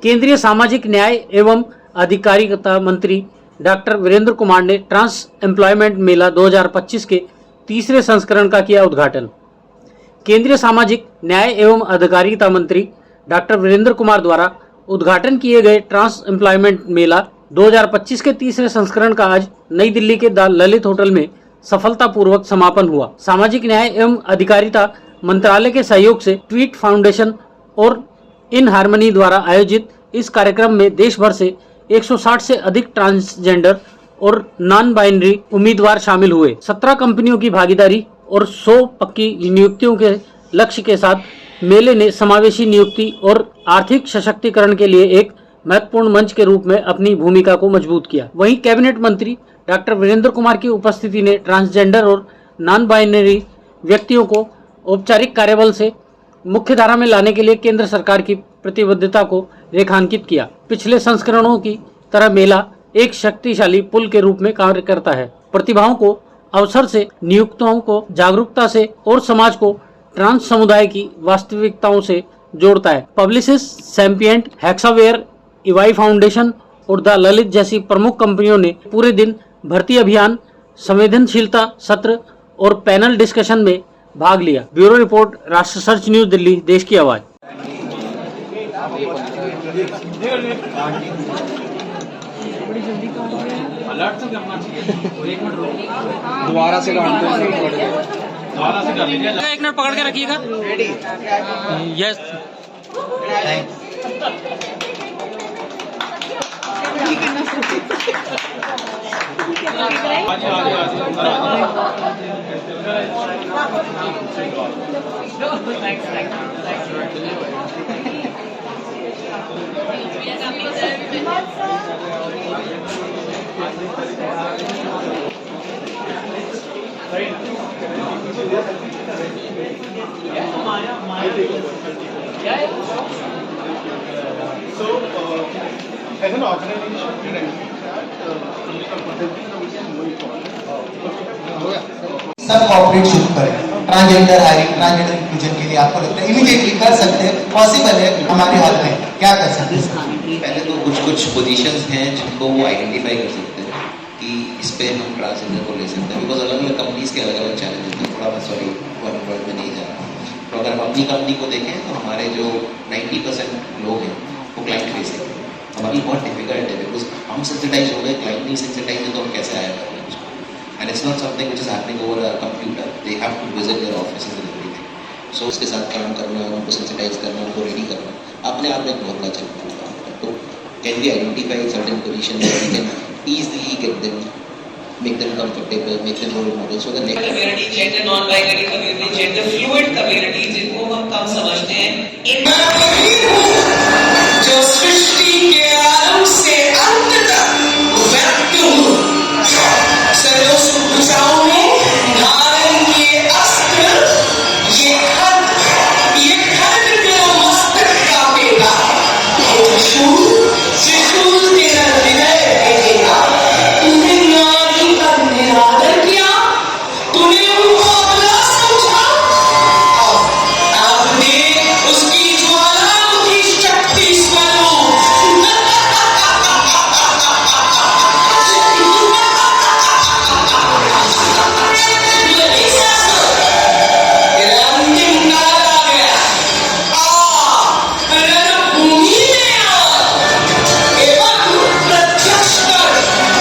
केंद्रीय सामाजिक न्याय एवं अधिकारिता मंत्री डॉक्टर वीरेंद्र कुमार ने ट्रांस एम्प्लॉयमेंट मेला 2025 के तीसरे संस्करण का किया उद्घाटन। केंद्रीय सामाजिक न्याय एवं अधिकारिता मंत्री डॉक्टर वीरेंद्र कुमार द्वारा उद्घाटन किए गए ट्रांस एम्प्लॉयमेंट मेला 2025 के तीसरे संस्करण का आज नई दिल्ली के द ललित होटल में सफलतापूर्वक समापन हुआ। सामाजिक न्याय एवं अधिकारिता मंत्रालय के सहयोग से ट्वीट फाउंडेशन और इन हार्मनी द्वारा आयोजित इस कार्यक्रम में देश भर से 160 से अधिक ट्रांसजेंडर और नॉन बाइनरी उम्मीदवार शामिल हुए। 17 कंपनियों की भागीदारी और 100 पक्की नियुक्तियों के लक्ष्य के साथ मेले ने समावेशी नियुक्ति और आर्थिक सशक्तिकरण के लिए एक महत्वपूर्ण मंच के रूप में अपनी भूमिका को मजबूत किया। वहीं कैबिनेट मंत्री डॉक्टर वीरेंद्र कुमार की उपस्थिति ने ट्रांसजेंडर और नॉन बाइनरी व्यक्तियों को औपचारिक कार्यबल से मुख्यधारा में लाने के लिए केंद्र सरकार की प्रतिबद्धता को रेखांकित किया। पिछले संस्करणों की तरह मेला एक शक्तिशाली पुल के रूप में कार्य करता है, प्रतिभाओं को अवसर से, नियुक्तों को जागरूकता से और समाज को ट्रांस समुदाय की वास्तविकताओं से जोड़ता है। पब्लिसिस, सैम्पियंट, हेक्सावेयर, इवाई फाउंडेशन और द ललित जैसी प्रमुख कंपनियों ने पूरे दिन भर्ती अभियान, संवेदनशीलता सत्र और पैनल डिस्कशन में भाग लिया। ब्यूरो रिपोर्ट, राष्ट्र सर्च न्यूज दिल्ली, देश की आवाज। अलर्ट तो करना चाहिए। एक मिनट दोबारा से दोबारा से कर लीजिए। एक मिनट पकड़ के रखिएगा। Ready? Yes. As an organization, we recognize सब कॉर्पोरेट शुरू करें। ट्रांसजेंडर हायरिंग, ट्रांसजेंडर इंक्लूजन के लिए आपको लगता है इमीडिएटली कर सकते हैं, पॉसिबल है हमारे हाथ में, क्या कर सकते हैं? पहले तो कुछ पोजीशंस हैं जिनको वो आइडेंटिफाई कर सकते हैं कि इस पे हम ट्रांसजेंडर को ले सकते हैं, बिकॉज अलग अलग कंपनीज के अलग अलग चैलेंजेस हैं। थोड़ा मैं सॉरी वन वर्ड में नहीं जा रहा, तो अगर हम अपनी कंपनी को देखें तो हमारे जो 90% लोग हैं वो क्लाइंट फेसिंग है। हमारी बहुत डिफिकल्ट है बिकॉज हम सेंसिटाइज हो गए, क्लाइंट नहीं सेंसिटाइज है, तो हम कैसे आया करें उसको? And it's not something which is happening over a computer, they have to visit their offices and everything. So उसके साथ काम करना, उनको सेंसिटाइज करना, उनको रेडी करना अपने आप में एक बहुत अच्छा काम है। तो can we identify certain positions we can easily get them, make them comfortable, make them role models so the next community, gender non-binary community, gender fluid community जिनको हम कम समझते हैं। जो सृष्टि के आरंभ से अंत तक वैक्यूम सजो सुबुसाओं में धारण किए अस्त्र, ये खड्ग तेरा मस्तक काटेगा, त्रिशूल तेरा हृदय भेदेगा। तूने नारी का निरादर किया, तूने उनको अपना समझा, अब देख उसकी ज्वालाओं की शक्ति स्वरूप। यही शासन तेरा अंतिम काल आ गया। रणभूमि में आ एवं प्रत्यक्ष कर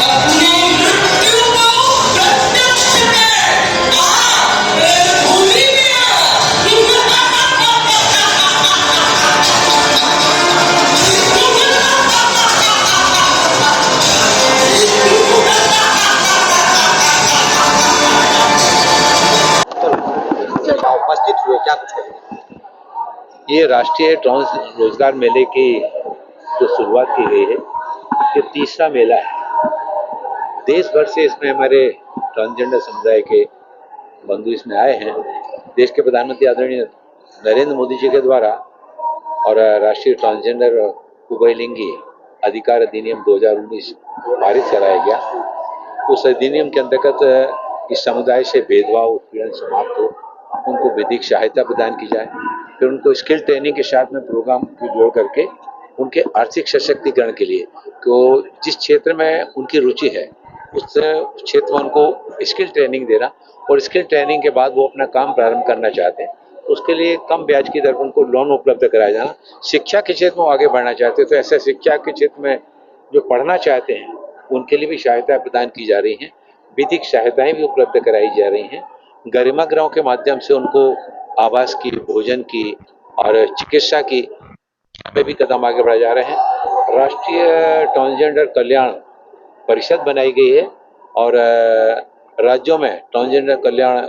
अपने मृत्यु को प्रत्यक्ष कर। रणभूमि में उपस्थित हुए, क्या कुछ करेंगे? ये राष्ट्रीय ट्रांस रोजगार मेले की जो शुरुआत की गई है, ये तीसरा मेला है। देश भर से इसमें हमारे ट्रांसजेंडर समुदाय के बंधु इसमें आए हैं। देश के प्रधानमंत्री आदरणीय नरेंद्र मोदी जी के द्वारा और राष्ट्रीय ट्रांसजेंडर उभयलिंगी अधिकार अधिनियम 2019 पारित कराया गया। उस अधिनियम के अंतर्गत इस समुदाय से भेदभाव, उत्पीड़न समाप्त हो, उनको विधिक सहायता प्रदान की जाए, फिर उनको स्किल ट्रेनिंग के साथ में प्रोग्राम को जोड़ करके उनके आर्थिक सशक्तिकरण के लिए तो जिस क्षेत्र में उनकी रुचि है उस क्षेत्र में उनको स्किल ट्रेनिंग देना और स्किल ट्रेनिंग के बाद वो अपना काम प्रारंभ करना चाहते हैं तो उसके लिए कम ब्याज की दर पर उनको लोन उपलब्ध कराया जाना। शिक्षा के क्षेत्र में आगे बढ़ना चाहते हैं तो ऐसे शिक्षा के क्षेत्र में जो पढ़ना चाहते हैं उनके लिए भी सहायता प्रदान की जा रही हैं, विधिक सहायताएं भी उपलब्ध कराई जा रही हैं। गरिमा गृहों के माध्यम से उनको आवास की, भोजन की और चिकित्सा की में भी कदम आगे बढ़ाए जा रहे हैं। राष्ट्रीय ट्रांसजेंडर कल्याण परिषद बनाई गई है और राज्यों में ट्रांसजेंडर कल्याण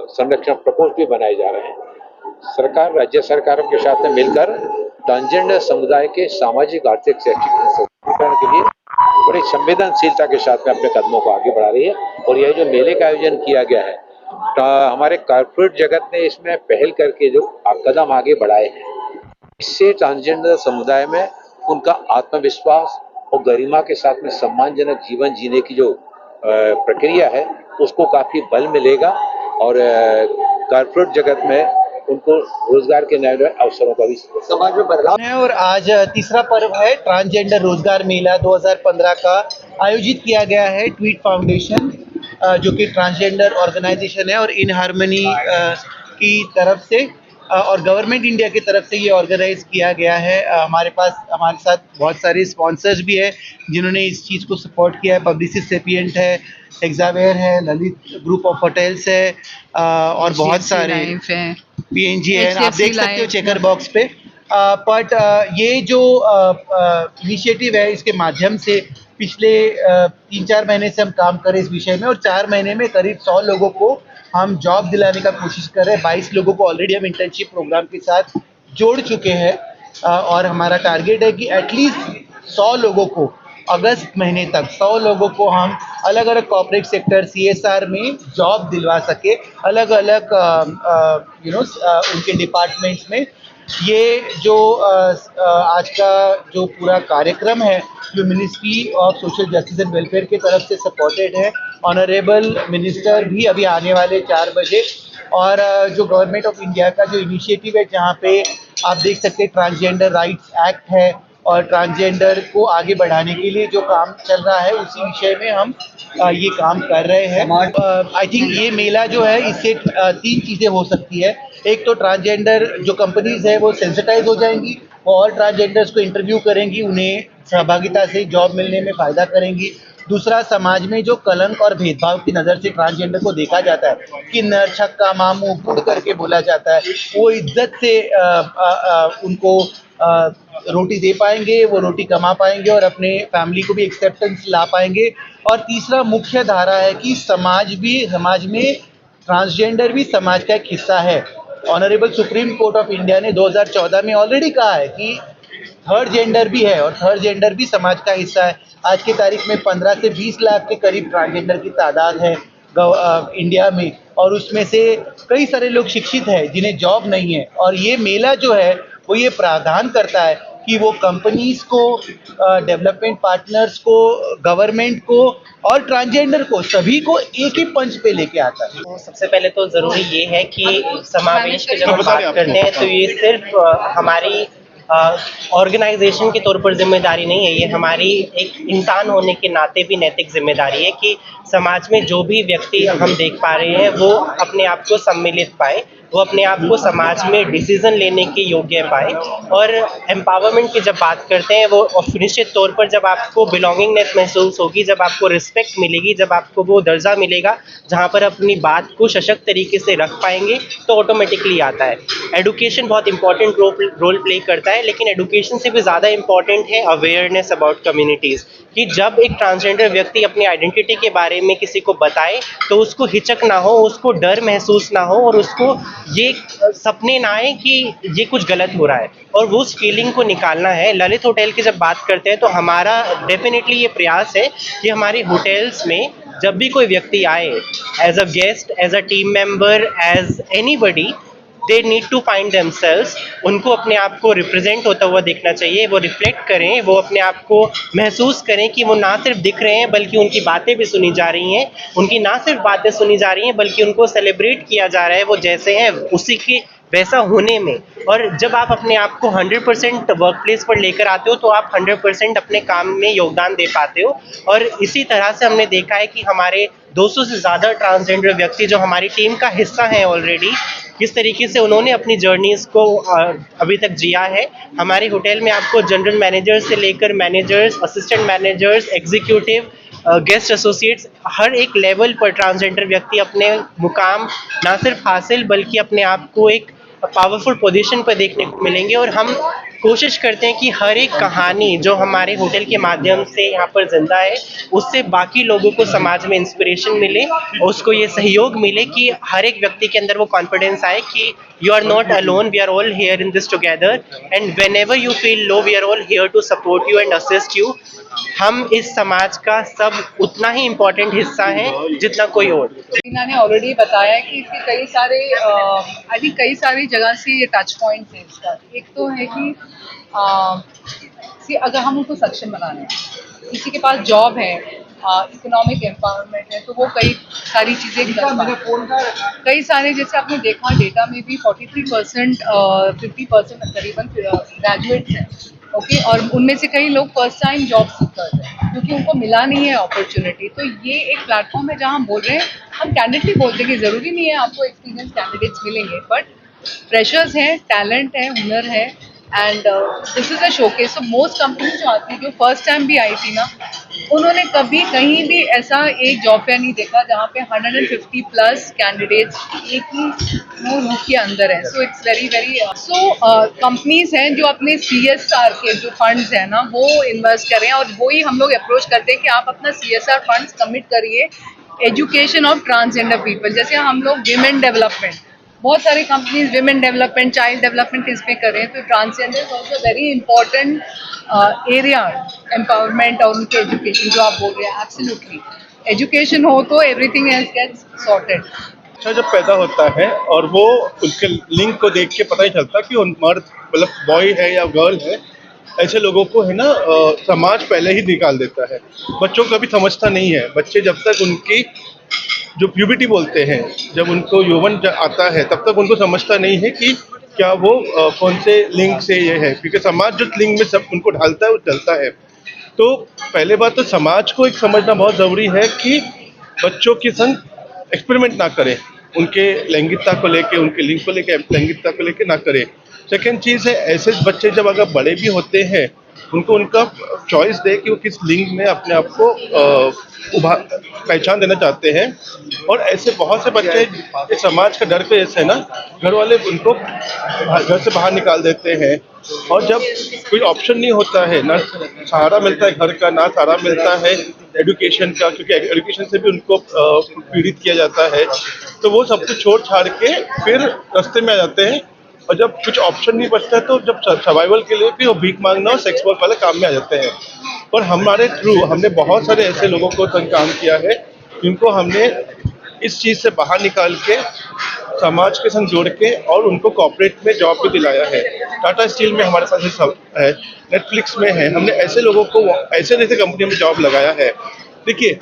संरक्षण प्रकोष्ठ भी बनाए जा रहे हैं। सरकार राज्य सरकारों के साथ में मिलकर ट्रांसजेंडर समुदाय के सामाजिक, आर्थिक, शैक्षिक सशक्तिकरण के लिए बड़ी संवेदनशीलता के साथ में अपने कदमों को आगे बढ़ा रही है। और यह जो मेले का आयोजन किया गया है हमारे कॉर्पोरेट जगत ने इसमें पहल करके जो कदम आगे बढ़ाए हैं, इससे ट्रांसजेंडर समुदाय में उनका आत्मविश्वास और गरिमा के साथ में सम्मानजनक जीवन जीने की जो प्रक्रिया है उसको काफी बल मिलेगा और कॉर्पोरेट जगत में उनको रोजगार के नए अवसरों का भी समाज में बदलाव है। और आज तीसरा पर्व है ट्रांसजेंडर रोजगार मेला 2015 का आयोजित किया गया है ट्वीट फाउंडेशन जो कि ट्रांसजेंडर ऑर्गेनाइजेशन है और इन हार्मनी की तरफ से और गवर्नमेंट इंडिया की तरफ से ये ऑर्गेनाइज किया गया है। हमारे साथ बहुत सारे स्पॉन्सर्स भी है जिन्होंने इस चीज़ को सपोर्ट किया है। पब्लिसिस्ट सेपिएंट है, एक्सावेयर है, ललित ग्रुप ऑफ होटल्स है और बहुत सारे PNG है, आप देख सकते हो चेकर बॉक्स पे। बट ये जो इनिशिएटिव है इसके माध्यम से पिछले 3-4 महीने से हम काम कर रहे हैं इस विषय में और 4 महीने में करीब 100 लोगों को हम जॉब दिलाने का कोशिश कर रहे हैं। 22 लोगों को ऑलरेडी हम इंटर्नशिप प्रोग्राम के साथ जोड़ चुके हैं और हमारा टारगेट है कि एटलीस्ट 100 लोगों को अगस्त महीने तक 100 लोगों को हम अलग अलग कॉर्पोरेट सेक्टर CSR में जॉब दिलवा सके, अलग अलग उनके डिपार्टमेंट्स में। ये जो आज का जो पूरा कार्यक्रम है जो ministry of social justice and welfare की तरफ से सपोर्टेड है, ऑनरेबल मिनिस्टर भी अभी आने वाले 4 बजे और जो गवर्नमेंट ऑफ इंडिया का जो इनिशिएटिव है जहाँ पे आप देख सकते हैं ट्रांसजेंडर राइट्स एक्ट है और ट्रांसजेंडर को आगे बढ़ाने के लिए जो काम चल रहा है उसी विषय में हम ये काम कर रहे हैं। आई थिंक ये मेला जो है इससे 3 चीज़ें हो सकती है। एक तो ट्रांसजेंडर जो कंपनीज है वो सेंसिटाइज हो जाएंगी, वो और ट्रांसजेंडर्स को इंटरव्यू करेंगी, उन्हें सहभागिता से जॉब मिलने में फ़ायदा करेंगी। दूसरा, समाज में जो कलंक और भेदभाव की नज़र से ट्रांसजेंडर को देखा जाता है कि नर, छक्का, मामू, कुड़ करके बोला जाता है, वो इज्जत से उनको रोटी दे पाएंगे, वो रोटी कमा पाएंगे और अपने फैमिली को भी एक्सेप्टेंस ला पाएंगे। और तीसरा मुख्य धारा है कि समाज में ट्रांसजेंडर भी समाज का एक हिस्सा है। Honourable supreme court of India ने 2014 में ऑलरेडी कहा है कि थर्ड जेंडर भी है और थर्ड जेंडर भी समाज का हिस्सा है। आज की तारीख में 15 से 20 लाख के करीब ट्रांसजेंडर की तादाद है इंडिया में और उसमें से कई सारे लोग शिक्षित हैं जिन्हें जॉब नहीं है। और ये मेला जो है वो ये प्रावधान करता है कि वो कंपनीज को, डेवलपमेंट पार्टनर्स को, गवर्नमेंट को और ट्रांसजेंडर को सभी को एक ही पंच पे लेके आता है। तो सबसे पहले तो ज़रूरी ये है कि समावेश की जब हम बात करते हैं तो ये सिर्फ हमारी ऑर्गेनाइजेशन के तौर पर जिम्मेदारी नहीं है, ये हमारी एक इंसान होने के नाते भी नैतिक जिम्मेदारी है कि समाज में जो भी व्यक्ति हम देख पा रहे हैं वो अपने आप को सम्मिलित पाए, वो अपने आप को समाज में डिसीजन लेने के योग्य पाए। और एम्पावरमेंट की जब बात करते हैं वो निश्चित तौर पर जब आपको बिलोंगिंगनेस महसूस होगी, जब आपको रिस्पेक्ट मिलेगी, जब आपको वो दर्जा मिलेगा जहाँ पर अपनी बात को सशक्त तरीके से रख पाएंगे तो ऑटोमेटिकली आता है। एडुकेशन बहुत इंपॉर्टेंट रोल प्ले करता है, लेकिन एडुकेशन से भी ज़्यादा इंपॉर्टेंट है अवेयरनेस अबाउट कम्युनिटीज़, कि जब एक ट्रांसजेंडर व्यक्ति अपनी आइडेंटिटी के बारे में किसी को बताए तो उसको हिचक ना हो, उसको डर महसूस ना हो और उसको ये सपने ना आए कि ये कुछ गलत हो रहा है और वो उस फीलिंग को निकालना है। ललित होटल की जब बात करते हैं तो हमारा डेफिनेटली ये प्रयास है कि हमारे होटल्स में जब भी कोई व्यक्ति आए as a guest, as a team member, as anybody, they need to find themselves, उनको अपने आप को रिप्रेजेंट होता हुआ देखना चाहिए, वो रिफ्लेक्ट करें, वो अपने आप को महसूस करें कि वो ना सिर्फ दिख रहे हैं बल्कि उनकी बातें भी सुनी जा रही हैं, उनकी ना सिर्फ बातें सुनी जा रही हैं बल्कि उनको सेलिब्रेट किया जा रहा है वो जैसे हैं उसी के वैसा होने में। और जब आप अपने आप को 100% वर्क प्लेस पर लेकर आते हो तो आप 100% अपने काम में योगदान दे पाते हो। और इसी तरह से हमने देखा है कि हमारे 200 से ज़्यादा ट्रांसजेंडर व्यक्ति जो हमारी टीम का हिस्सा हैं ऑलरेडी, किस तरीके से उन्होंने अपनी जर्नीज़ को अभी तक जिया है। हमारे होटल में आपको जनरल मैनेजर से लेकर managers, assistant managers, executive, guest associates, हर एक लेवल पर ट्रांसजेंडर व्यक्ति अपने मुकाम ना सिर्फ हासिल बल्कि अपने आप को एक पावरफुल पोजीशन पर देखने को मिलेंगे। और हम कोशिश करते हैं कि हर एक कहानी जो हमारे होटल के माध्यम से यहाँ पर जिंदा है उससे बाकी लोगों को समाज में इंस्पिरेशन मिले, उसको ये सहयोग मिले कि हर एक व्यक्ति के अंदर वो कॉन्फिडेंस आए कि you are not alone, we are all here in this together and whenever you feel low we are all here to support you and assist you. हम इस समाज का सब उतना ही इम्पोर्टेंट हिस्सा हैं जितना कोई और। रीना ने ऑलरेडी बताया है कि इसके कई सारे आई थिंक कई सारी जगह से ये टच पॉइंट्स हैं इसका। एक तो है कि अगर हम उनको सक्षम बना रहे हैं, किसी के पास जॉब है, इकोनॉमिक एम्पावरमेंट है, तो वो कई सारी चीज़ें कर पाते हैं। कई सारे जैसे आपने देखा डेटा में भी 43% 50% करीबन ग्रेजुएट्स हैं, ओके, और उनमें से कई लोग फर्स्ट टाइम जॉब सीकर्स हैं क्योंकि उनको मिला नहीं है अपॉर्चुनिटी। तो ये एक प्लेटफॉर्म है जहाँ हम बोल रहे हैं, हम कैंडिडेटली बोलते हैं कि ज़रूरी नहीं है आपको एक्सपीरियंस कैंडिडेट्स मिलेंगे, बट फ्रेशर्स हैं, टैलेंट है, हुनर है, and this is a showcase. So most company जो आती है, जो फर्स्ट टाइम भी आई थी ना, उन्होंने कभी कहीं भी ऐसा एक जॉब फेयर नहीं देखा जहाँ पे 150 प्लस कैंडिडेट्स एक ही रूम के अंदर है। So it's very very companies हैं जो अपने CSR के जो फंड्स हैं ना वो इन्वेस्ट करें, और वही हम लोग अप्रोच करते हैं कि आप अपना CSR फंड्स कमिट करिए एजुकेशन ऑफ ट्रांसजेंडर पीपल। जैसे हम लोग विमेन डेवलपमेंट, बहुत सारी companies women development, child development इस पे करें, तो transgender is also very important area empowerment और उनके एजुकेशन जो आप बोल रहे हैं। एब्सोल्युटली एजुकेशन हो तो एवरीथिंग एल्स गेट्स सॉर्टेड। अच्छा जब पैदा होता है और वो उनके लिंग को देख के पता ही चलता कि उन मर्द मतलब बॉय है या गर्ल है, ऐसे लोगों को है ना समाज पहले ही निकाल देता है। बच्चों को कभी समझता नहीं है, बच्चे जब तक उनकी जो प्यूबिटी बोलते हैं, जब उनको यौवन आता है तब तक उनको समझता नहीं है कि क्या वो कौन से लिंग से ये है, क्योंकि समाज जो लिंग में सब उनको ढालता है वो चलता है। तो पहले बात तो समाज को एक समझना बहुत ज़रूरी है कि बच्चों के संग एक्सपेरिमेंट ना करें, उनके लैंगिकता को लेके, उनके लिंग को लेके, लैंगिकता को लेके ना करें। सेकेंड चीज़ है, ऐसे बच्चे जब अगर बड़े भी होते हैं उनको उनका चॉइस दे कि वो किस लिंग में अपने आप को पहचान देना चाहते हैं। और ऐसे बहुत से बच्चे इस समाज का डर पे ऐसे है ना, घर वाले उनको घर से बाहर निकाल देते हैं, और जब कोई ऑप्शन नहीं होता है, ना सहारा मिलता है घर का, ना सहारा मिलता है एजुकेशन का, क्योंकि एजुकेशन से भी उनको पीड़ित किया जाता है, तो वो सब कुछ छोड़ छाड़ के फिर रास्ते में आ जाते हैं। और जब कुछ ऑप्शन नहीं बचता है तो जब सर्वाइवल के लिए भी वो भीख मांगना और सेक्स वर्क वाले काम में आ जाते हैं। और हमारे थ्रू हमने बहुत सारे ऐसे लोगों को संग काम किया है जिनको हमने इस चीज़ से बाहर निकाल के समाज के संग जोड़ के और उनको कॉर्पोरेट में जॉब भी दिलाया है। टाटा स्टील में हमारे पास है, नेटफ्लिक्स में है, हमने ऐसे लोगों को ऐसे कंपनी में जॉब लगाया है। देखिए,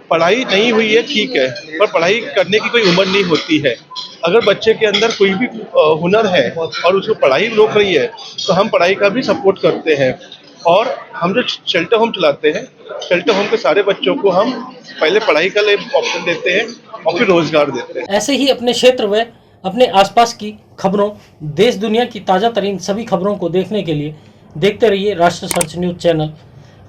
पढ़ाई नहीं हुई है ठीक है, पर पढ़ाई करने की कोई उम्र नहीं होती है। अगर बच्चे के अंदर कोई भी हुनर है और उसको पढ़ाई रोक रही है तो हम पढ़ाई का भी सपोर्ट करते हैं। और हम जो शेल्टर होम चलाते हैं, शेल्टर होम के सारे बच्चों को हम पहले पढ़ाई का लिए ऑप्शन देते हैं और फिर रोजगार देते हैं। ऐसे ही अपने क्षेत्र व अपने आसपास की खबरों, देश दुनिया की ताज़ा तरीन सभी खबरों को देखने के लिए देखते रहिए राष्ट्र सर्च न्यूज़ चैनल।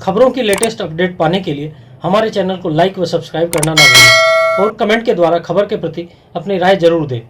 खबरों की लेटेस्ट अपडेट पाने के लिए हमारे चैनल को लाइक व सब्सक्राइब करना ना भूलें और कमेंट के द्वारा खबर के प्रति अपनी राय जरूर दें।